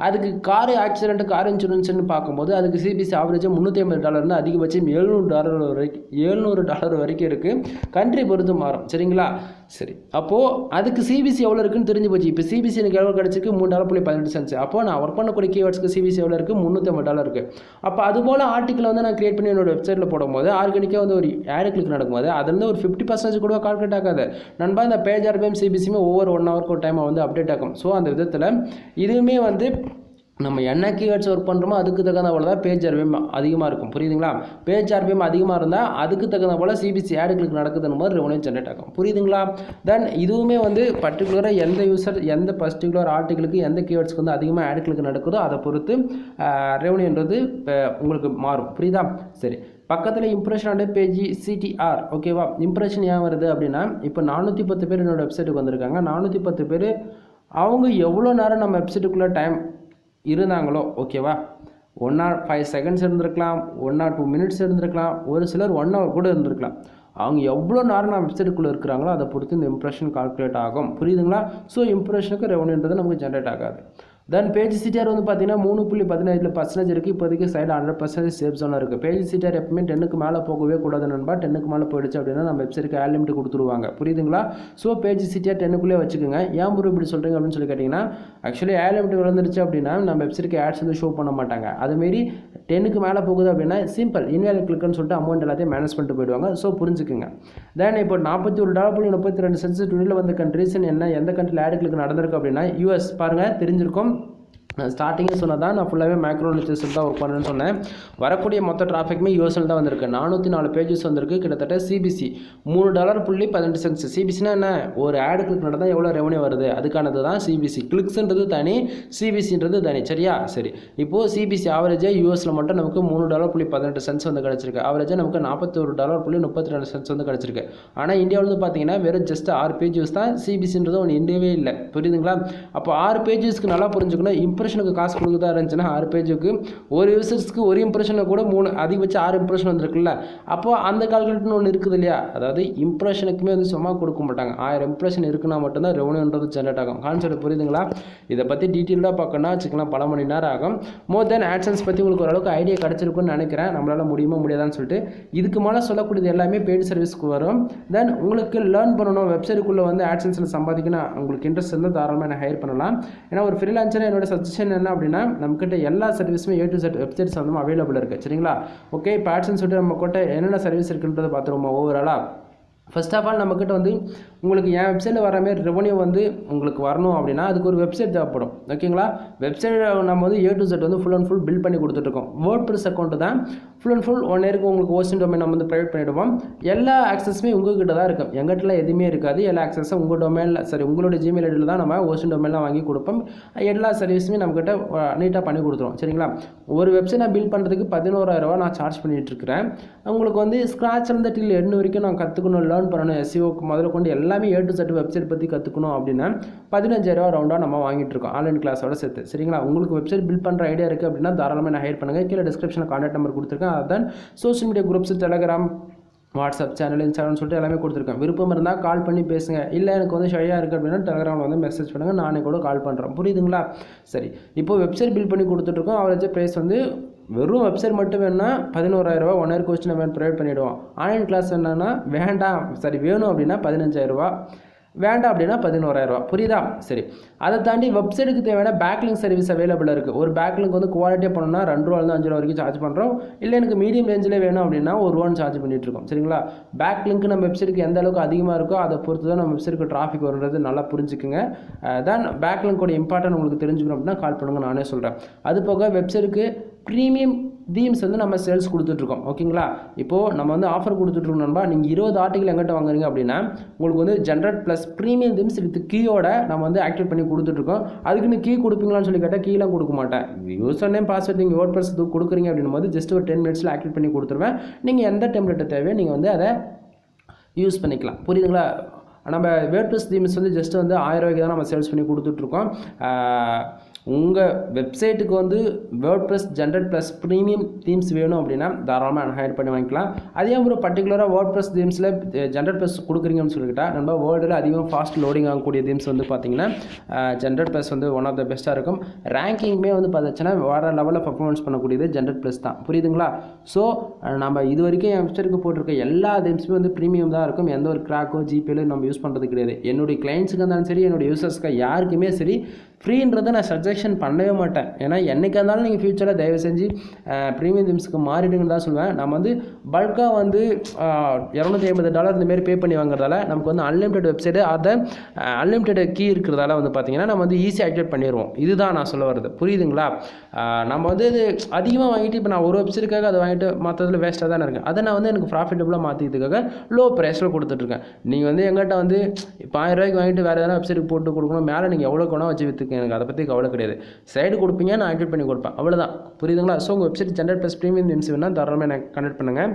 அதுக்கு கார் ஆக்சிடென்ட்டு கார் இன்சூரன்ஸ்னு பார்க்கும்போது அதுக்கு சிபிசி ஆவரேஜாக $350 அதிகபட்சம் $700 வரைக்கும் இருக்குது. கண்ட்ரி பொறுத்து மாறும். சரிங்களா? சரி, அப்போது அதுக்கு சிபிசி எவ்வளோ இருக்குன்னு தெரிஞ்சு போச்சு. இப்போ சிபிசி எனக்கு எவ்வளோ கிடச்சிருக்கு? $3.18. அப்போது நான் ஒர்க் பண்ணக்கூடிய கீவேர்ட்ஸ்க்கு சிபிசி எவ்வளோ இருக்குது? $350 இருக்குது. அப்போ அதுபோல் ஆர்டிக்கலை வந்து நான் கிரியேட் பண்ணி என்னோட வெப்சைட்டில் போடும்போது ஆர்கானிக்காக வந்து ஒரு ஆட் கிளிக் நடக்கும்போது அதுலேருந்து ஒரு 50% கூட கால்குலேட் ஆகாது. நண்பா இந்த பேஜ் ஆர்பிஎம் சிபிசியுமே ஒவ்வொரு 1 ஹவருக்கு ஒரு டைம் வந்து அப்டேட் ஆகும். ஸோ அந்த விதத்தில் இதுவுமே வந்து நம்ம என்ன கீவேர்ட்ஸ் ஒர்க் பண்ணுறோமோ அதுக்கு தகுந்த போல தான் பேஜ் ஆர்பிஎம் அதிகமாக இருக்கும். புரியுதுங்களா? பேஜ் ஆர்பிஎம் அதிகமாக இருந்தால் அதுக்கு தகுந்த போல் சிபிசி ஆட் கிளிக் நடக்குதுன்னு போது ரெவன்யூ ஜென்ரேட் ஆகும். புரியுதுங்களா? தென் இதுவுமே வந்து பர்டிகுலராக எந்த யூசர் எந்த பர்டிகுலர் ஆர்டிகளுக்கு எந்த கீவேர்ட்ஸ்க்கு வந்து அதிகமாக ஆட் கிளிக் நடக்குதோ அதை பொறுத்து ரெவன்யூன்றது உங்களுக்கு மாறும். புரியுதா? சரி, பக்கத்தில் இம்ப்ரெஷன் அண்ட் பேஜ் சிடிஆர், ஓகேவா. இம்ப்ரெஷன் ஏன் வருது அப்படின்னா இப்போ 410 பேர் என்னோடய வெப்சைட்டுக்கு வந்திருக்காங்க. 410 பேர் அவங்க எவ்வளோ நேரம் நம்ம வெப்சைட்டுக்குள்ளே டைம் இருந்தாங்களோ, ஓகேவா, 1 or 5 seconds இருந்திருக்கலாம், 1 or 2 minutes இருந்திருக்கலாம், ஒரு சிலர் 1 hour கூட இருந்திருக்கலாம். அவங்க எவ்வளோ நேரம் நான் வெப்சைட்டுக்குள்ளே இருக்கிறாங்களோ அதை பொறுத்து இந்த இம்ப்ரெஷன் கால்குலேட் ஆகும். புரியுதுங்களா? ஸோ இம்ப்ரெஷனுக்கு ரெவன்யூன்றது நமக்கு ஜென்ரேட் ஆகாது. தென் பேஜ் சிடிஆர் வந்து பார்த்தீங்கன்னா 3.15% இருக்குது. இப்போதைக்கு சைடு 100% சேஃப் ஜோனாக இருக்குது. பேஜ் சிடிஆர் எப்பவுமே 10க்கு மேலே போகவே கூடாது நண்பா. 10க்கு மேலே போயிடுச்சு அப்படின்னா நம்ம வெப்சைட்டுக்கு ஆட் லிமிட் கொடுத்துருவாங்க. புரியுதுங்களா? ஸோ பேஜ் சிடிஆர் 10க்குள்ளே வச்சுக்கோங்க. ஏன் ப்ரோ இப்படி சொல்கிறீங்க அப்படின்னு சொல்லி கேட்டிங்கன்னா ஆக்சுவலி ஆட் லிமிட் விழுந்துருச்சு அப்படின்னா நம்ம வெப்சைட்டுக்கு ஆட்ஸ் வந்து ஷோ பண்ண மாட்டாங்க. அதுமாரி 10க்கு மேலே போகுது அப்படின்னா சிம்பிள் இன்வேலிட் கிளிக்குன்னு சொல்லிட்டு அமௌண்ட் எல்லாத்தையும் மேனேஜ் பண்ணிட்டு போயிடுவாங்க. ஸோ புரிஞ்சுக்குங்க. தென் இப்போ $41.32 டுடேல வந்த ரீசன் என்ன, எந்த கண்ட்ரியில் ஆட் கிளிக் நடந்திருக்கு அப்படின்னா யூஎஸ். பாருங்கள், தெரிஞ்சிருக்கும். நான் ஸ்டார்டிங்கே சொன்னது தான், நான் ஃபுல்லாகவே மேக்ரோ நிச்சஸில் தான் ஒர்க் பண்ணுறேன்னு சொன்னேன். வரக்கூடிய மொத்த டிராஃபிக்குமே யூஎஸ்எல் தான் வந்திருக்கு. 404 பேஜஸ் வந்திருக்கு. கிட்டத்தட்ட சிபிசி $3.18. சிபிசினா என்ன, ஒரு ஆடு கிளிக் நடந்தால் எவ்வளோ ரெவன்யூ வருது அதுக்கானது தான் சிபிசி. கிளிக்ஸ்ன்றது தனி, சிபிசின்றது தனி. சரியா? சரி, இப்போது சிபிசி ஆவரேஜாக யூஎஸில் மட்டும் நமக்கு $3.18 வந்து கிடச்சிருக்கு. ஆவரேஜாக நமக்கு $41.32 வந்து கிடச்சிருக்கு. ஆனால் இந்தியாவில் வந்து பார்த்தீங்கன்னா வெறும் ஜஸ்ட் 6 பேஜஸ் தான். சிபிசின்றது ஒன்று இந்தியவே இல்லை. புரியுதுங்களா? அப்போ 6 பேஜஸ்க்கு நல்லா புரிஞ்சுக்கணும். இம்ப்ரெஷனுக்கு காசு கொடுக்குதா இருந்துச்சுன்னா 6 பேஜுக்கு ஒரு யூசர்ஸ்க்கு ஒரு இம்ப்ரெஷனில் கூட 3 அதிகபட்சம் 6 இம்ப்ரெஷன் வந்துருக்குல்ல. அப்போ அந்த கால்குலேட்னு ஒன்று இருக்குது இல்லையா. அதாவது இம்ப்ரெஷனுக்குமே வந்து சும்மா கொடுக்க மாட்டாங்க. 1000 இம்ப்ரெஷன் இருக்குன்னா மட்டும்தான் ரெவன்யூன்றது ஜென்ரேட் ஆகும். கான்செப்ட் புரியுதுங்களா? இதை பற்றி டீட்டெயிலாக பார்க்கணும்னா வச்சுக்கலாம் பல மணி நேரம் ஆகும். மோர் தென் ஆட்சன்ஸ் பற்றி உங்களுக்கு ஓரளவுக்கு ஐடியா கிடச்சிருக்குன்னு நினைக்கிறேன். நம்மளால் முடியுமா முடியாதான்னு சொல்லிட்டு இதுக்கு மேலே சொல்லக்கூடியது எல்லாமே பெய்டு சர்வீஸ்க்கு வரும். தென் உங்களுக்கு லேர்ன் பண்ணணும், வெப்சைட்டுக்குள்ளே வந்து ஆட்சன்ஸில் சம்பாதிக்கணும் உங்களுக்கு இன்ட்ரெஸ்ட் இருந்தால் தாராளமாக என்ன ஹையர் பண்ணலாம். ஏன்னா ஒரு ஃப்ரீலான்சர் என்னோட சஜஷன் என்ன அப்படின்னா நம்மக்கிட்ட எல்லா சர்வீஸுமே A to Z வெப்சைட்ஸ் வந்து அவைலபிள் இருக்குது. சரிங்களா? ஓகே, இப்போ ஆட்சன்ஸ் சொல்லிட்டு நம்ம கிட்ட என்னென்ன சர்வீஸ் இருக்குன்றதை பார்த்துருவோம் ஓவராலாக. ஃபர்ஸ்ட் ஆஃப் ஆல் நம்மக்கிட்ட வந்து உங்களுக்கு என் வெப்சைட்டில் வர மாதிரி ரெவன்யூ வந்து உங்களுக்கு வரணும் அப்படின்னா அதுக்கு ஒரு வெப்சைட் தேவைப்படும். ஓகேங்களா? வெப்சைட் நம்ம வந்து A to Z வந்து ஃபுல் அண்ட் ஃபுல் பில்ட் பண்ணி கொடுத்துட்ருக்கோம். WordPress அக்கௌண்ட்டு தான் ஃபுல் அண்ட் ஃபுல் 1 இயருக்கு உங்களுக்கு ஹோஸ்டிங் டொமைன் நம்ம வந்து ப்ரைவேட் பண்ணிவிடுவோம். எல்லா ஆக்சஸுமே உங்கள்கிட்ட தான் இருக்கும். எங்கிட்ட எதுவுமே இருக்காது. எல்லா ஆக்சஸும் உங்கள் டொமைனில், சரி உங்களோட ஜிமெயில் ஐடியில் தான் நம்ம ஹோஸ்டிங் டொமைன்லாம் வாங்கி கொடுப்போம். எல்லா சர்வீஸுமே நம்மக்கிட்ட நீட்டாக பண்ணி கொடுத்துருவோம். சரிங்களா? ஒரு வெப்சைட் நான் பில்ட் பண்ணுறதுக்கு $11,000 நான் சார்ஜ் பண்ணிகிட்ருக்கிறேன். உங்களுக்கு வந்து ஸ்க்ராட்ச்லேருந்து டில் எண்ட் வரைக்கும் நான் கற்றுக்கணும், லேர்ன் பண்ணணும், SEOக்கு முதல்ல கொண்டு எல்லாமே A to Z வெப்சைட் பற்றி கற்றுக்கணும் அப்படின்னா $15,000 ரவுண்டாக நம்ம வாங்கிட்டு இருக்கோம் ஆன்லைன் கிளாஸோட சேர்த்து. சரிங்களா? உங்களுக்கு வெப்சைட் பில்ட் பண்ணுற ஐடியா இருக்குது அப்படின்னா தாராளமாக நான் ஹையர் பண்ணுங்கள். கீழே டிஸ்கிரிப்ஷனில் கான்டாக்ட் நம்பர் கொடுத்துருக்கேன். அதான் social media groups, Telegram, WhatsApp channel, Instagram சொல்லிட்டு எல்லாமே கொடுத்துருக்கேன். விருப்பம் இருந்தால் கால் பண்ணி பேசுங்க. இல்லை எனக்கு வந்து ஷையாக இருக்குது அப்படின்னா டெலகிராமில் வந்து மெசேஜ் பண்ணுங்கள், நானே கூட கால் பண்ணுறேன். புரியுதுங்களா? சரி, இப்போது வெப்சைட் பில்ட் பண்ணி கொடுத்துட்ருக்கோம். அவரேஜ் ப்ரைஸ் வந்து வெறும் வெப்சைட் மட்டும் வேணும்னா 11,000 1 இயர் கோர்ஸ் நம்ம ப்ரொவைட் பண்ணிவிடுவோம். ஆன்லைன் கிளாஸ் என்னன்னா வேணும் அப்படின்னா 15,000, வேண்டாம் அப்படின்னா 11,000. புரியுதா? சரி, அதை தாண்டி வெப்சைட்டுக்கு தேவையான பேக்லிங்க் சர்வீஸ் அவைலபிளாக இருக்குது. ஒரு பேக்லிங்க் வந்து குவாலிட்டியாக பண்ணணும்னா 2 ரூபாயிலிருந்து 5 ரூபா வரைக்கும் சார்ஜ் பண்ணுறோம். இல்லை எனக்கு மீடியம் ரேஞ்சில் வேணும் அப்படின்னா 1 ரூபான்னு சார்ஜ் பண்ணிட்டு இருக்கோம். சரிங்களா? பேக்லிங்க் நம்ம வெப்சைட்டுக்கு எந்த அளவுக்கு அதிகமாக இருக்கோ அதை பொறுத்து தான் நம்ம வெப்சைட்டுக்கு டிராஃபிக் வருன்றது நல்லா புரிஞ்சுக்குங்க. தான் பேக்லிங்கோட இம்பார்ட்டன்ட் உங்களுக்கு தெரிஞ்சுக்கணும் அப்படின்னா கால் பண்ணுங்க, நானே சொல்கிறேன். அது போக வெப்சைட்டுக்கு ப்ரீமியம் தீம்ஸ் வந்து நம்ம சேல்ஸ் கொடுத்துட்ருக்கோம். ஓகேங்களா? இப்போது நம்ம வந்து ஆஃபர் கொடுத்துட்ருக்கோம் நண்பா. நீங்கள் 20 ஆர்டிகல் எங்கிட்ட வாங்குறீங்க அப்படின்னா உங்களுக்கு வந்து generate plus premium themes with கீயோட நம்ம வந்து ஆக்டிவேட் பண்ணி கொடுத்துட்ருக்கோம். அதுக்குன்னு கீ கொடுப்பீங்களான்னு சொல்லி கேட்டால் கீழே கொடுக்க மாட்டேன். யூசர் நேம் பாஸ்வேர்ட் நீங்கள் WordPress கொடுக்குறீங்க அப்படின்னும் போது ஜஸ்ட் ஒரு 10 மினிட்ஸில் ஆக்டிவேட் பண்ணி கொடுத்துருவேன். நீங்கள் எந்த டெம்ப்ளேட் தேவையோ நீங்கள் வந்து அதை யூஸ் பண்ணிக்கலாம். புரியுதுங்களா? நம்ம WordPress தீம்ஸ் வந்து ஜஸ்ட் வந்து 1000 ரூபாய்க்கு தான் நம்ம சேல்ஸ் பண்ணி கொடுத்துட்ருக்கோம். உங்கள் வெப்சைட்டுக்கு வந்து WordPress generate plus premium themes வேணும் அப்படின்னா தாராளமாக ஹையர் பண்ணி வாங்கிக்கலாம். அதே ஒரு பர்டிகுலராக WordPress தீம்ஸில் ஜென்ரேட் ப்ளஸ் கொடுக்குறீங்கன்னு சொல்லிக்கிட்டால் நம்ம வேர்ல்டில் அதிகம் ஃபாஸ்ட் லோடிங் ஆகக்கூடிய தீம்ஸ் வந்து பார்த்திங்கன்னா ஜென்ரேட் ப்ளஸ் வந்து ஒன் ஆஃப் த பெஸ்ட்டாக இருக்கும். ரேங்கிங்குமே வந்து பார்த்துச்சுன்னா வேறு லெவலில் பர்ஃபார்மன்ஸ் பண்ணக்கூடியது ஜென்ரேட் ப்ளஸ் தான். புரியுதுங்களா? ஸோ நம்ம இது வரைக்கும் என் வெப்சைட்டுக்கு போட்டிருக்க எல்லா தீம்ஸுமே வந்து ப்ரீமியம் தான் இருக்கும். எந்த ஒரு கிராக்கோ ஜிபேலோ நம்ம யூஸ் பண்ணுறது கிடையாது. என்னுடைய கிளைண்ட்ஸுக்கு இருந்தாலும் சரி, என்னுடைய யூசர்ஸ்க்கு யாருக்குமே சரி, ஃப்ரீன்றதை நான் சஜெக்ஷன் பண்ணவே மாட்டேன். ஏன்னா என்றைக்காக இருந்தாலும் நீங்கள் ஃபியூச்சரில் தயவு செஞ்சு ப்ரீமியம் தீம்ஸுக்கு மாறிடுங்கன்னு தான் சொல்லுவேன். நம்ம வந்து பல்காக வந்து $250 இந்தமாரி பே பண்ணி வாங்குறதால நமக்கு வந்து அன்லிமிட்டட் வெப்சைட்டு, அதை அன்லிமிட்டட் கீ இருக்கிறதால வந்து பார்த்திங்கன்னா நம்ம வந்து ஈஸியாக ஆக்டிவேட் பண்ணிடுவோம். இதுதான் நான் சொல்ல வருது. புரியுதுங்களா? நம்ம வந்து இது அதிகமாக வாங்கிட்டு இப்போ நான் ஒரு வெப்சைட்டுக்காக அதை வாங்கிட்டு மற்றதில் வேஸ்ட்டாக தானே இருக்கேன். அதை நான் வந்து எனக்கு ப்ராஃபிட்டபுளாக மாற்றிக்கிறதுக்காக லோ ப்ரைஸில் கொடுத்துட்ருக்கேன். நீங்கள் வந்து எங்கிட்ட வந்து இப்போ 1000 ரூபாய்க்கு வாங்கிட்டு வேறு எதனா வெப்சைட்டுக்கு போட்டு கொடுக்கணும், மேலே நீங்கள் எவ்வளோ வேணால் வச்சு விற்றுக்கு, எனக்கு அதை பற்றி கவலை கிடையாது. சைடு கொடுப்பீங்க, நான் ஆக்டிவேட் பண்ணி கொடுப்பேன், அவ்வளோதான். புரியுதுங்களா? ஸோ உங்கள் website generate plus premium themes வேணால் தாராளமாக எனக்கு கனெக்ட் பண்ணுங்கள்.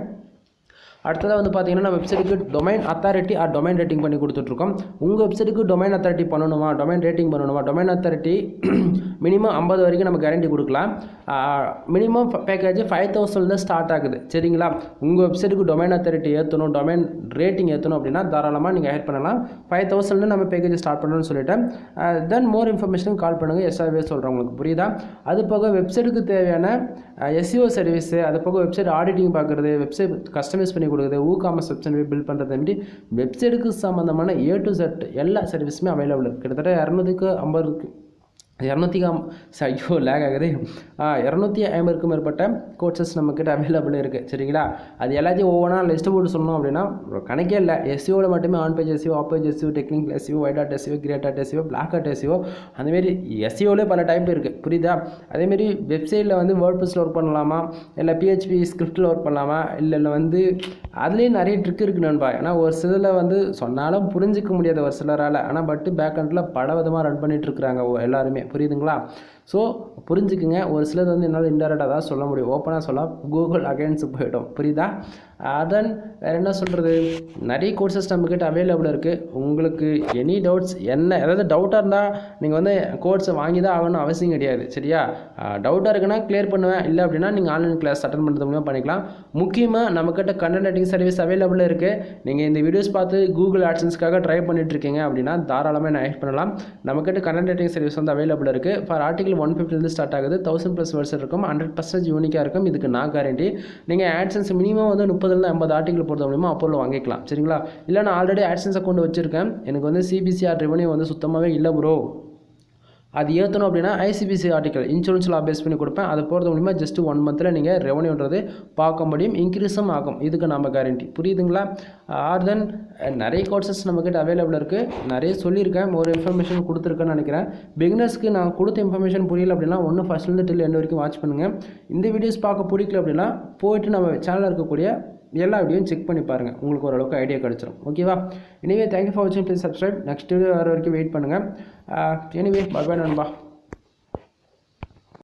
அடுத்ததாக வந்து பார்த்தீங்கன்னா நம்ம வெப்சைட்டுக்கு domain authority or domain rating பண்ணி கொடுத்துட்ருக்கோம். உங்கள் வெப்சைட்டுக்கு டொமைன் அத்தாரிட்டி பண்ணணுமா, டொமைன் ரேட்டிங் பண்ணணுமா? டொமைன் அத்தாரிட்டி மினிமம் 50 வரைக்கும் நம்ம கேரண்டி கொடுக்கலாம். மினிமம் பேக்கேஜ் 5,000 ஸ்டார்ட் ஆகுது. சரிங்களா? உங்கள் வெப்சைட்டுக்கு டொமைன் அத்தாரிட்டி ஏற்றணும், டொமைன் ரேட்டிங் ஏற்றணும் அப்படின்னா தாராளமாக நீங்கள் ஹையர் பண்ணலாம். 5,000 நம்ம பேக்கேஜ் ஸ்டார்ட் பண்ணணும்னு சொல்லிட்டேன். தென் மோர் இன்ஃபர்மேஷனுக்கு கால் பண்ணுங்கள், எஸ்ஆவே சொல்கிறேன் உங்களுக்கு. புரியுதா? அது போக வெப்சைட்டுக்கு தேவையான SEO சர்வீஸு, அது போக வெப்சைட் ஆடிட்டிங் பார்க்குறது, வெப்சைட் கஸ்டமைஸ் பண்ணி கொடுக்குறது, காமர்ஸ் வெப்சைட் பில்ட் பண்ணுறது, அப்படி வெப்சைட்டுக்கு சம்மந்தமான A to Z எல்லா சர்வீஸுமே அவைலபிள் இருக்குது. கிட்டத்தட்ட 250க்கும் மேற்பட்ட கோர்சஸ் நம்மக்கிட்ட அவைலபிள் இருக்குது. சரிங்களா? அது எல்லாத்தையும் ஒவ்வொன்றா லிஸ்ட்டு போட்டு சொன்னோம் அப்படின்னா கணக்கே இல்லை. SEOவில் மட்டுமே on page SEO, off page SEO, technical SEO, white hat SEO, great hat SEO, black hat SEO, அந்தமாரி SEOவிலே பல டைப் இருக்குது. புரியுதா? அதேமாரி வெப்சைட்டில் வந்து வேர்ட்ப்ரெஸ்ஸில் ஒர்க் பண்ணலாமா, இல்லை PHP ஸ்கிரிப்டில் ஒர்க் பண்ணலாமா, இல்லை வந்து அதுலேயும் நிறைய ட்ரிக் இருக்குது நண்பா. ஏன்னா ஒரு சிலரில் வந்து சொன்னாலும் புரிஞ்சிக்க முடியாது ஒரு சிலரால். ஆனால் பட்டு பேக் ஹண்டில் பல விதமாக ரன் பண்ணிகிட்டு இருக்கிறாங்க எல்லாருமே. புரியுதுங்களா? ஸோ புரிஞ்சுக்குங்க. ஒரு சிலது வந்து என்னால் இன்டெரக்டாக தான் சொல்ல முடியும், ஓப்பனாக சொல்ல கூகுள் அகைன்ஸுக்கு போய்டும். புரியுதா? அதன் வேறு என்ன சொல்கிறது, நிறைய கோர்சஸ் நம்மக்கிட்ட அவைலபிள் இருக்குது. உங்களுக்கு எனி டவுட்ஸ் என்ன ஏதாவது டவுட்டாக இருந்தால் நீங்கள் வந்து கோர்ஸை வாங்கி தான் ஆகணும்னு அவசியம் கிடையாது. சரியா? டவுட்டாக இருக்குன்னா கிளியர் பண்ணுவேன். இல்லை அப்படின்னா நீங்கள் ஆன்லைன் கிளாஸ் அட்டன் பண்ணுறது மூலமாக பண்ணிக்கலாம். முக்கியமாக நம்மக்கிட்ட கண்டென்ட் ரைட்டிங் சர்வீஸ் அவைலபிள் இருக்குது. நீங்கள் இந்த வீடியோஸ் பார்த்து கூகுள் ஆட்சன்ஸ்க்காக ட்ரை பண்ணிட்டுருக்கீங்க அப்படின்னா தாராளமாக நான் ஹெல்ப் பண்ணலாம். நம்மக்கிட்ட கண்டென்ட் ரைட்டிங் சர்வீஸ் வந்து அவைலபிள் இருக்குது. ஃபார் ஆர்டிகல் 150 ஸ்டார்ட் ஆகுது. 1000+ வேர்ட்ஸ் இருக்கும். 100% யூனிக்காக இருக்கும். இதுக்கு நான் கேரண்டி. நீங்கள் ஆட்சன்ஸ் மினிமம் வந்து 30 50 ஆர்டிகல் போடுறது மூலமா அப்போல வாங்கிக்கலாம். சரிங்களா? இல்லை நான் ஆல்ரெடி ஆட்சன்ஸ் அக்கௌண்ட் வச்சிருக்கேன், எனக்கு வந்து CBCR ரெவன்யூ வந்து சுத்தமாகவே இல்லை ப்ரோ, அது ஏற்றணும் அப்படின்னா ICBC ஆர்டிக்கல் இன்சூரன்ஸ் லா பேஸ் பண்ணி கொடுப்பேன். அதை போகிறது மூலிமா ஜஸ்ட் 1 மந்தில் நீங்கள் ரெவன்யூன்றது பார்க்க முடியும், இன்க்ரீஸும் ஆகும். இதுக்கு நம்ம கேரண்டி. புரியுதுங்களா? ஆர் தென் நிறைய கோர்சஸ் நம்மக்கிட்ட அவைலபிள் இருக்குது. நிறைய சொல்லியிருக்கேன், ஒரு இன்ஃபர்மேஷன் கொடுத்துருக்கேன்னு நினைக்கிறேன். பிகினர்ஸ்க்கு நான் கொடுத்த இன்ஃபர்மேஷன் புரியல அப்படின்னா ஒன்று ஃபஸ்ட்லேருந்து டில் எண்ட் வரைக்கும் வாட்ச் பண்ணுங்கள். இந்த வீடியோஸ் பார்க்க பிடிக்கல அப்படின்னா போய்ட்டு நம்ம சேனலில் இருக்கக்கூடிய எல்லா வீடியோவும் செக் பண்ணி பாருங்கள், உங்களுக்கு ஓரளவுக்கு ஐடியா கிடச்சிடும். ஓகேவா? எனிவே தேங்க்யூ ஃபார் வாட்சிங். Please subscribe. நெக்ஸ்ட் வீடியோ வர வரைக்கும் வெயிட் பண்ணுங்கள். எனிவே பை பை நண்பா.